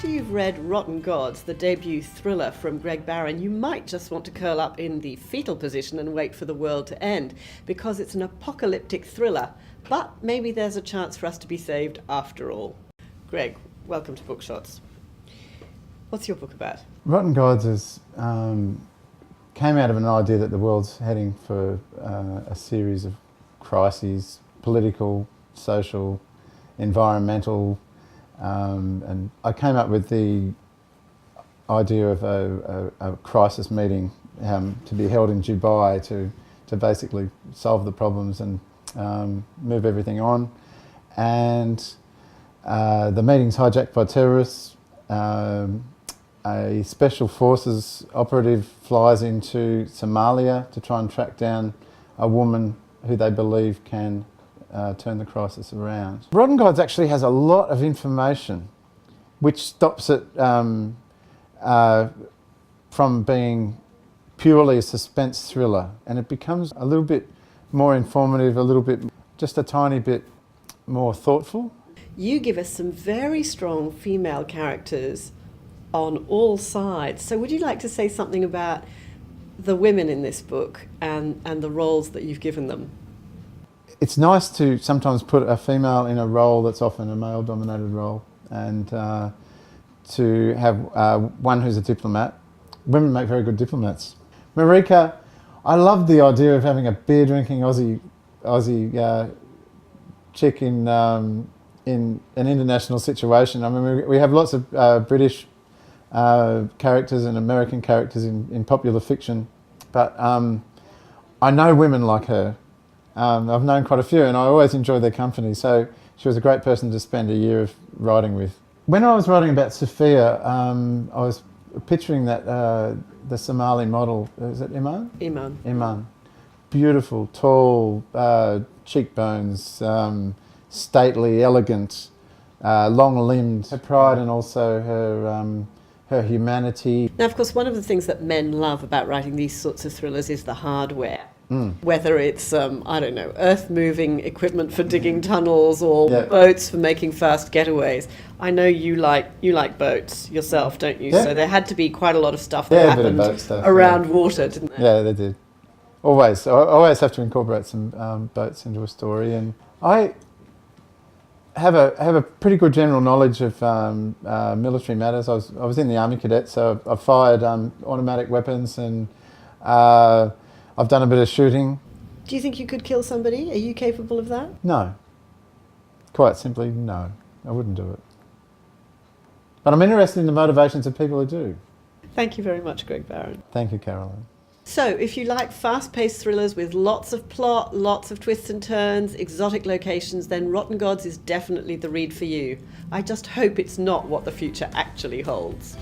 after you've read Rotten Gods, the debut thriller from Greg Barron, you might just want to curl up in the fetal position and wait for the world to end, because it's an apocalyptic thriller. But maybe there's a chance for us to be saved after all. Greg, welcome to Bookshots. What's your book about? Rotten Gods came out of an idea that the world's heading for a series of crises, political, social, environmental, and I came up with the idea of a crisis meeting to be held in Dubai to basically solve the problems and move everything on. And the meeting's hijacked by terrorists. A special forces operative flies into Somalia to try and track down a woman who they believe can turn the crisis around. Rotten Gods actually has a lot of information which stops it from being purely a suspense thriller, and it becomes a little bit more informative, just a tiny bit more thoughtful. You give us some very strong female characters on all sides. So would you like to say something about the women in this book and the roles that you've given them? It's nice to sometimes put a female in a role that's often a male-dominated role, and to have one who's a diplomat. Women make very good diplomats. Marika, I love the idea of having a beer-drinking Aussie chick in an international situation. I mean, we have lots of British characters and American characters in popular fiction, but I know women like her. I've known quite a few, and I always enjoy their company, so she was a great person to spend a year of writing with. When I was writing about Sophia, I was picturing that the Somali model, is it Iman? Iman. Iman. Beautiful, tall, cheekbones, stately, elegant, long-limbed. Her pride and also her humanity. Now, of course, one of the things that men love about writing these sorts of thrillers is the hardware. Whether it's, earth-moving equipment for digging tunnels or boats for making fast getaways. I know you like boats yourself, don't you? Yeah. So there had to be quite a lot of stuff that happened around water, didn't there? Yeah, they did. Always. I always have to incorporate some boats into a story, and I have a pretty good general knowledge of military matters. I was in the Army Cadets, so I've fired automatic weapons, and I've done a bit of shooting. Do you think you could kill somebody? Are you capable of that? No. Quite simply, no. I wouldn't do it. But I'm interested in the motivations of people who do. Thank you very much, Greg Barron. Thank you, Caroline. So, if you like fast-paced thrillers with lots of plot, lots of twists and turns, exotic locations, then Rotten Gods is definitely the read for you. I just hope it's not what the future actually holds.